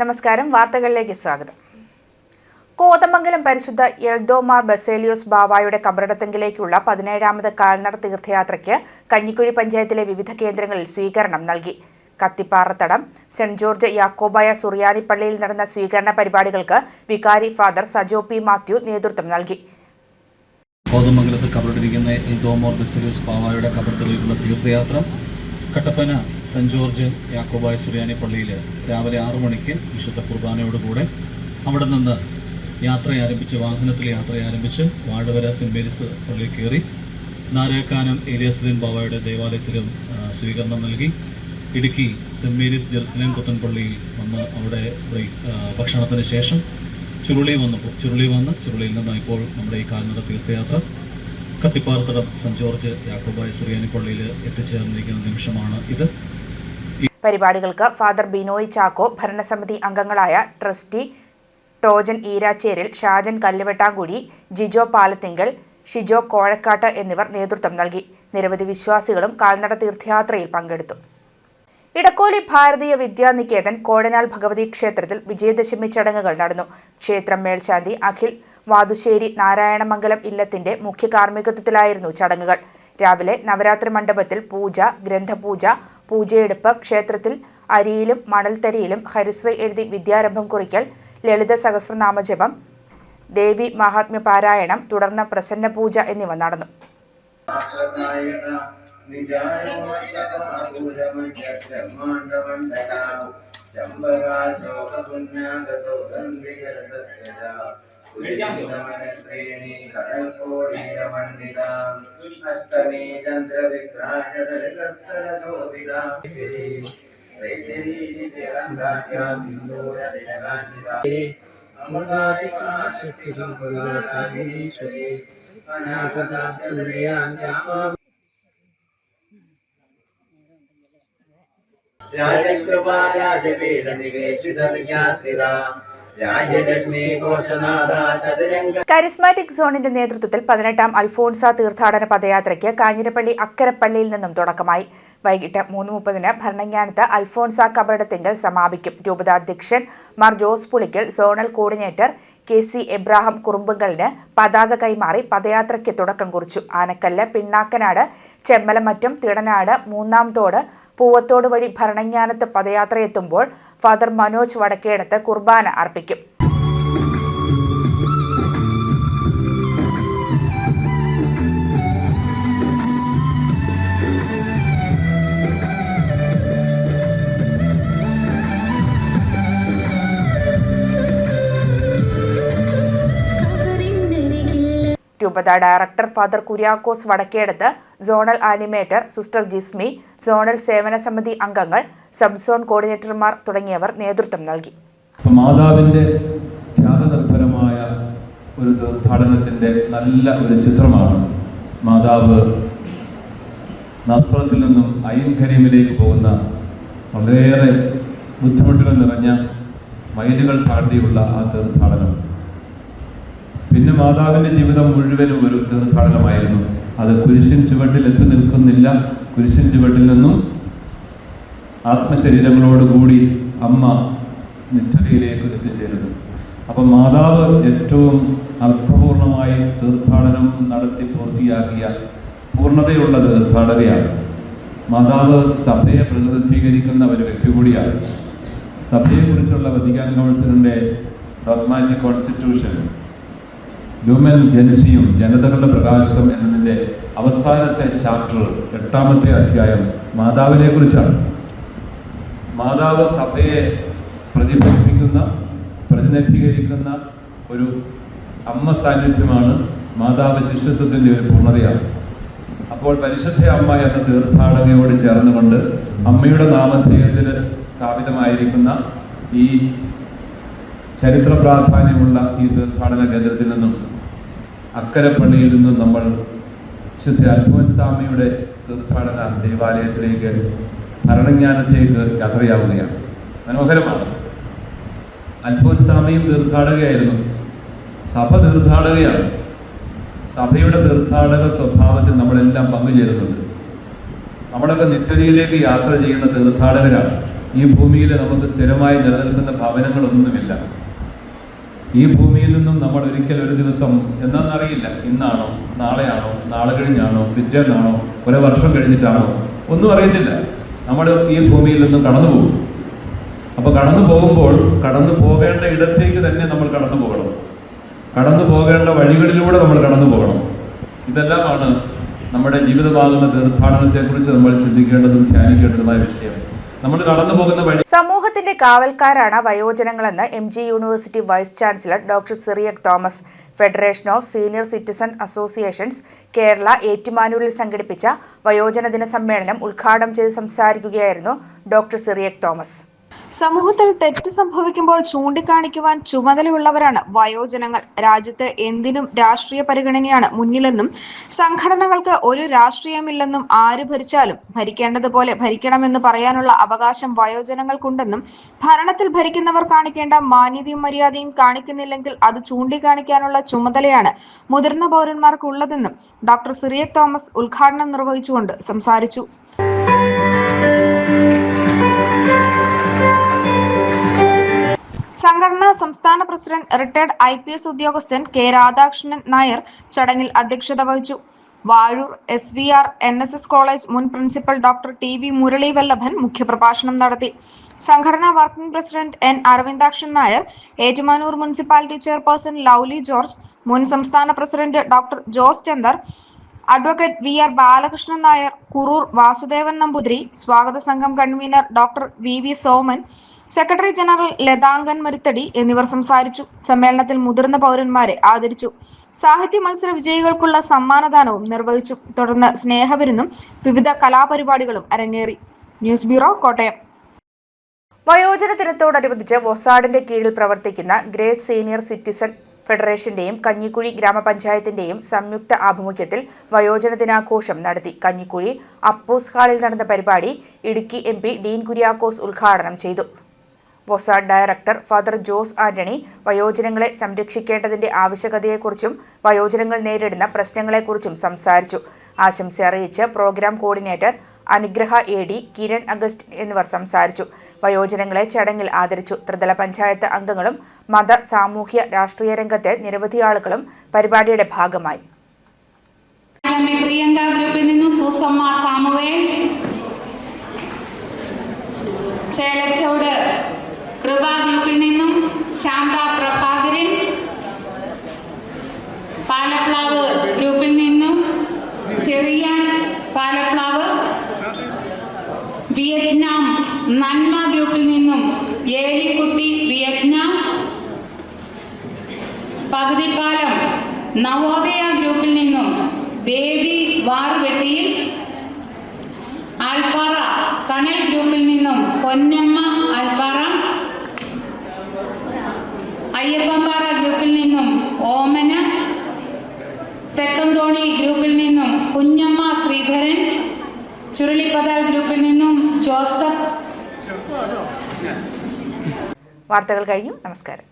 നമസ്കാരം, വാർത്തകളിലേക്ക് സ്വാഗതം. കോതമംഗലം പരിശുദ്ധ എൽദോമാർ ബസേലിയോസ് ബാവായുടെ കബറിടത്തെങ്കിലേക്കുള്ള 17ാമത് കാൽനട തീർത്ഥയാത്രയ്ക്ക് കഞ്ഞിക്കുഴി പഞ്ചായത്തിലെ വിവിധ കേന്ദ്രങ്ങളിൽ സ്വീകരണം നൽകി. കത്തിപ്പാറത്തടം സെന്റ് ജോർജ് യാക്കോബായ സുറിയാനി പള്ളിയിൽ നടന്ന സ്വീകരണ പരിപാടികൾക്ക് വികാരി ഫാദർ സജോ പി മാത്യു നേതൃത്വം നൽകി. കോതമംഗലത്ത് കബറിട്ടിരിക്കുന്ന എൽദോമാർ ബസേലിയോസ് ബാവായുടെ കബറിടത്തിലേക്കുള്ള തീർത്ഥയാത്ര കട്ടപ്പന സെന്റ് ജോർജ് യാക്കോബായ സുറിയാനി പള്ളിയിൽ രാവിലെ 6 മണിക്ക് വിശുദ്ധ കുർബാനയോടുകൂടെ അവിടെ നിന്ന് വാഹനത്തിൽ യാത്ര ആരംഭിച്ച് വാഴവര സെന്റ് മേരീസ് പള്ളിയിൽ കയറി നാരേക്കാനം ഏലിയാസ്ലീൻ ബാവായുടെ ദേവാലയത്തിലും സ്വീകരണം നൽകി. ഇടുക്കി സെന്റ് മേരീസ് ജെറുസലേം പുത്തൻ പള്ളിയിൽ വന്ന് അവിടെ ഭക്ഷണത്തിന് ശേഷം ചുരുളി ചുരുളിയിൽ നിന്ന് ഇപ്പോൾ നമ്മുടെ ഈ കാൽനട തീർത്ഥയാത്ര കത്തിപ്പാറത്തടം സെന്റ് ജോർജ് യാക്കോബായ സുറിയാനി പള്ളിയിൽ എത്തിച്ചേർന്നിരിക്കുന്ന നിമിഷമാണ് ഇത്. പരിപാടികൾക്ക് ഫാദർ ബിനോയ് ചാക്കോ, ഭരണസമിതി അംഗങ്ങളായ ട്രസ്റ്റി ടോജൻ ഈരാച്ചേരിൽ, ഷാജൻ കല്ലുവെട്ടാങ്കുഴി, ജിജോ പാലത്തിങ്കൽ, ഷിജോ കോഴക്കാട്ട് എന്നിവർ നേതൃത്വം നൽകി. നിരവധി വിശ്വാസികളും കാൽനട തീർത്ഥയാത്രയിൽ പങ്കെടുത്തു. ഇടക്കോലി ഭാരതീയ വിദ്യാനികേതൻ കോഴനാൽ ഭഗവതി ക്ഷേത്രത്തിൽ വിജയദശമി ചടങ്ങുകൾ നടന്നു. ക്ഷേത്രം മേൽശാന്തി അഖിൽ വാതുശ്ശേരി നാരായണമംഗലം ഇല്ലത്തിന്റെ മുഖ്യ കാർമ്മികത്വത്തിലായിരുന്നു ചടങ്ങുകൾ. രാവിലെ നവരാത്രി മണ്ഡപത്തിൽ പൂജ, ഗ്രന്ഥപൂജ, പൂജയെടുപ്പ്, ക്ഷേത്രത്തിൽ അരിയിലും മണൽത്തരിയിലും ഹരിശ്രീ എഴുതി വിദ്യാരംഭം കുറിക്കൽ, ലളിത സഹസ്രനാമജപം, ദേവി മഹാത്മ്യ പാരായണം, തുടർന്ന് പ്രസന്ന പൂജ എന്നിവ നടന്നു. കരിസ്മാറ്റിക് സോണിന്റെ നേതൃത്വത്തിൽ 18ാം അൽഫോൺസ തീർത്ഥാടന പദയാത്രയ്ക്ക് കാഞ്ഞിരപ്പള്ളി അക്കരപ്പള്ളിയിൽ നിന്നും തുടക്കമായി. വൈകിട്ട് 3:30 ഭരണങ്ങാനത്ത് അൽഫോൺസ കബറിടത്തിങ്കൽ സമാപിക്കും. രൂപതാധ്യക്ഷൻ Mar Jose Pulickal, zonal coordinator KC Abraham കുറുമ്പുങ്കലിന് പതാക കൈമാറി പദയാത്രയ്ക്ക് തുടക്കം കുറിച്ചു. ആനക്കല്ല്, പിണ്ണാക്കനാട്, ചെമ്മലമറ്റം, തിടനാട്, മൂന്നാംതോട്, പൂവത്തോട് വഴി ഭരണങ്ങാനത്ത് പദയാത്രയെത്തുമ്പോൾ ഫാദർ മനോജ് വടക്കേടത്ത് കുർബാന അർപ്പിക്കും. രൂപത director father Kuriakose Vadakkedath, zonal animator sister Jismi, zonal സേവന സമിതി അംഗങ്ങൾ, സബ് സോൺ കോർഡിനേറ്റർമാർ തുടങ്ങിയവർ നേതൃത്വം നൽകി. മാതാവിൻ്റെ ത്യാഗനിർഭരമായ ഒരു തീർത്ഥാടനത്തിൻ്റെ നല്ല ഒരു ചിത്രമാണ് മാതാവ് നസ്രത്തിൽ നിന്നും ഐൻ കരീമിലേക്ക് പോകുന്ന വളരെയേറെ ബുദ്ധിമുട്ടുകൾ നിറഞ്ഞ മൈലുകൾ താണ്ടിയുള്ള ആ തീർത്ഥാടനം. പിന്നെ മാതാവിൻ്റെ ജീവിതം മുഴുവനും ഒരു തീർത്ഥാടനമായിരുന്നു. അത് കുരിശിൻ ചുവട്ടിൽ എത്തി നിൽക്കുന്നില്ല. കുരിശിൻ ചുവട്ടിൽ നിന്നും ആത്മശരീരങ്ങളോടുകൂടി അമ്മ നിത്യതയിലേക്ക് എത്തിച്ചേരുന്നു. അപ്പം മാതാവ് ഏറ്റവും അർത്ഥപൂർണമായി തീർത്ഥാടനം നടത്തി പൂർത്തിയാക്കിയ പൂർണ്ണതയുള്ള തീർത്ഥാടകയാണ്. മാതാവ് സഭയെ പ്രതിനിധീകരിക്കുന്ന ഒരു വ്യക്തി കൂടിയാണ്. സഭയെക്കുറിച്ചുള്ള വത്തിക്കാൻ കൗൺസിലിൻ്റെ ഡോഗ്മാറ്റിക് കോൺസ്റ്റിറ്റ്യൂഷൻ, ഹ്യൂമൻ ജനസിയും ജനതകളുടെ പ്രകാശം എന്നതിൻ്റെ അവസാനത്തെ ചാപ്റ്റർ 8ാമത്തെ അധ്യായം മാതാവിനെ കുറിച്ചാണ്. മാതാവ് സഭയെ പ്രതിനിധീകരിക്കുന്ന ഒരു അമ്മ സാന്നിധ്യമാണ്. മാതാവ് ശിഷ്യത്വത്തിൻ്റെ ഒരു പൂർണ്ണതയാണ്. അപ്പോൾ പരിശുദ്ധ അമ്മ എന്ന തീർത്ഥാടകയോട് ചേർന്നുകൊണ്ട് അമ്മയുടെ നാമധേയത്തിൽ സ്ഥാപിതമായിരിക്കുന്ന ഈ ചരിത്ര പ്രാധാന്യമുള്ള ഈ തീർത്ഥാടന കേന്ദ്രത്തിൽ നിന്നും അക്കരപ്പള്ളിയിൽ നിന്നും നമ്മൾ വിശുദ്ധ അൽഫോൻസാമ്മയുടെ തീർത്ഥാടന ദേവാലയത്തിലേക്ക് ഭരണങ്ങാനത്തേക്ക് യാത്രയാവുകയാണ്. മനോഹരമാണ്. അൽഫോൻസാമ്മയും തീർത്ഥാടകയായിരുന്നു. സഭ തീർത്ഥാടകയാണ്. സഭയുടെ തീർത്ഥാടക സ്വഭാവത്തിൽ നമ്മളെല്ലാം പങ്കുചേരുന്നുണ്ട്. നമ്മളൊക്കെ നിത്യതയിലേക്ക് യാത്ര ചെയ്യുന്ന തീർത്ഥാടകരാണ്. ഈ ഭൂമിയിൽ നമുക്ക് സ്ഥിരമായി നിലനിൽക്കുന്ന ഭവനങ്ങളൊന്നുമില്ല. ഈ ഭൂമിയിൽ നിന്നും നമ്മൾ ഒരിക്കൽ ഒരു ദിവസം എന്താണെന്നറിയില്ല, ഇന്നാണോ നാളെയാണോ നാളെ കഴിഞ്ഞാണോ പിറ്റേന്നാണോ ഒരു വർഷം കഴിഞ്ഞിട്ടാണോ ഒന്നും അറിയത്തില്ല, നമ്മൾ ഈ ഭൂമിയിൽ നിന്നും കടന്നു പോകും. അപ്പോൾ കടന്നു പോകുമ്പോൾ കടന്നു പോകേണ്ട ഇടത്തേക്ക് തന്നെ നമ്മൾ കടന്നു പോകണം, കടന്നു പോകേണ്ട വഴികളിലൂടെ നമ്മൾ കടന്നു പോകണം. ഇതെല്ലാമാണ് നമ്മുടെ ജീവിതമാകുന്ന തീർത്ഥാടനത്തെക്കുറിച്ച് നമ്മൾ ചിന്തിക്കേണ്ടതും ധ്യാനിക്കേണ്ടതുമായ വിഷയം. നമ്മൾ കടന്നു പോകുന്ന വഴി സമൂഹത്തിന്റെ കാവൽക്കാരാണ് വയോജനങ്ങളെന്ന് MG university vice chancellor doctor Cyriac Thomas. Federation of senior citizen associations Kerala ഏറ്റുമാനൂരിൽ സംഘടിപ്പിച്ച വയോജന ദിന സമ്മേളനം ഉദ്ഘാടനം ചെയ്ത് സംസാരിക്കുകയായിരുന്നു ഡോക്ടർ സിറിയക് തോമസ്. സമൂഹത്തിൽ തെറ്റ് സംഭവിക്കുമ്പോൾ ചൂണ്ടിക്കാണിക്കുവാൻ ചുമതലയുള്ളവരാണ് വയോജനങ്ങൾ. രാജ്യത്ത് എന്തിനും രാഷ്ട്രീയ പരിഗണനയാണ് മുന്നിലെന്നും സംഘടനകൾക്ക് ഒരു രാഷ്ട്രീയമില്ലെന്നും ആര് ഭരിച്ചാലും ഭരിക്കേണ്ടതുപോലെ ഭരിക്കണമെന്ന് പറയാനുള്ള അവകാശം വയോജനങ്ങൾക്കുണ്ടെന്നും ഭരണത്തിൽ ഭരിക്കുന്നവർ കാണിക്കേണ്ട മാന്യതയും മര്യാദയും കാണിക്കുന്നില്ലെങ്കിൽ അത് ചൂണ്ടിക്കാണിക്കാനുള്ള ചുമതലയാണ് മുതിർന്ന പൗരന്മാർക്കുള്ളതെന്നും ഡോക്ടർ സിറിയക് തോമസ് ഉദ്ഘാടനം നിർവഹിച്ചുകൊണ്ട് സംസാരിച്ചു. സംഘടനാ സംസ്ഥാന പ്രസിഡന്റ് റിട്ടയർഡ് IPS ഉദ്യോഗസ്ഥൻ K. രാധാകൃഷ്ണൻ നായർ ചടങ്ങിൽ അധ്യക്ഷത വഹിച്ചു. വാഴൂർ SVR NSS കോളേജ് മുൻ പ്രിൻസിപ്പൽ ഡോക്ടർ TV മുരളി വല്ലഭൻ മുഖ്യപ്രഭാഷണം നടത്തി. സംഘടനാ working president N. Aravindakshan Nair, Ettumanoor municipality chairperson Lovely George, മുൻ സംസ്ഥാന president doctor Jose Chander, advocate VR Balakrishnan Nair, Kuroor Vasudevan Namboothiri, സ്വാഗത സംഘം convener doctor VV Soman, secretary general Lathangan Maruthady എന്നിവർ സംസാരിച്ചു. സമ്മേളനത്തിൽ മുതിർന്ന പൗരന്മാരെ ആദരിച്ചു. സാഹിത്യ മത്സര വിജയികൾക്കുള്ള സമ്മാനദാനവും നിർവഹിച്ചു. തുടർന്ന് സ്നേഹവിരുന്നും വിവിധ കലാപരിപാടികളും അരങ്ങേറി. News bureau, Kottayam. വയോജന ദിനത്തോടനുബന്ധിച്ച് വൊസാഡിന്റെ കീഴിൽ പ്രവർത്തിക്കുന്ന ഗ്രേസ് സീനിയർ സിറ്റിസൺ ഫെഡറേഷന്റെയും കഞ്ഞിക്കുഴി ഗ്രാമപഞ്ചായത്തിന്റെയും സംയുക്ത ആഭിമുഖ്യത്തിൽ വയോജന ദിനാഘോഷം നടത്തി. കഞ്ഞിക്കുഴി അപ്പോസ് ഹാളിൽ നടന്ന പരിപാടി ഇടുക്കി MP ഡീൻ കുര്യാക്കോസ് ഉദ്ഘാടനം ചെയ്തു. വൊസാഡ് ഡയറക്ടർ ഫാദർ ജോസ് ആന്റണി വയോജനങ്ങളെ സംരക്ഷിക്കേണ്ടതിന്റെ ആവശ്യകതയെക്കുറിച്ചും വയോജനങ്ങൾ നേരിടുന്ന പ്രശ്നങ്ങളെക്കുറിച്ചും സംസാരിച്ചു. ആശംസ അറിയിച്ച് പ്രോഗ്രാം കോർഡിനേറ്റർ അനുഗ്രഹ AD, കിരൺ അഗസ്റ്റിൻ എന്നിവർ സംസാരിച്ചു. വയോജനങ്ങളെ ചടങ്ങിൽ ആദരിച്ചു. ത്രിതല പഞ്ചായത്ത് അംഗങ്ങളും മത, സാമൂഹ്യ, രാഷ്ട്രീയ രംഗത്തെ നിരവധി ആളുകളും പരിപാടിയുടെ ഭാഗമായി. പ്രിയങ്ക ഗ്രൂപ്പിൽ നിന്നും സുസമ്മ സാമുവേൽ, ചേലച്ചോട് കൃപ ഗ്രൂപ്പിൽ നിന്നും ശാന്ത പ്രഭാകരൻ, പാലപ്ലാവ് ഗ്രൂപ്പിൽ നിന്നും ചെറിയാൻ പാലപ്ലാവ്, വിയറ്റ്നാം നന്മ ഗ്രൂപ്പിൽ നിന്നും ഏലിക്കുട്ടി വിയറ്റ്നാം, പകുതിപ്പാലം നവോദയ ഗ്രൂപ്പിൽ നിന്നും ബേബി വാർവെട്ടിയിൽ, ആൽപ്പാറ തണൽ ഗ്രൂപ്പിൽ നിന്നും പൊന്നമ്മ ആൽപ്പാറ, അയ്യപ്പൻപാറ ഗ്രൂപ്പിൽ നിന്നും ഓമന, തെക്കന്തോണി ഗ്രൂപ്പിൽ നിന്നും കുഞ്ഞമ്മ ശ്രീധരൻ, ചുരുളിപ്പതാൽ ഗ്രൂപ്പിൽ നിന്നും ജോസഫ്. വാർത്തകൾ കഴിഞ്ഞു. നമസ്കാരം.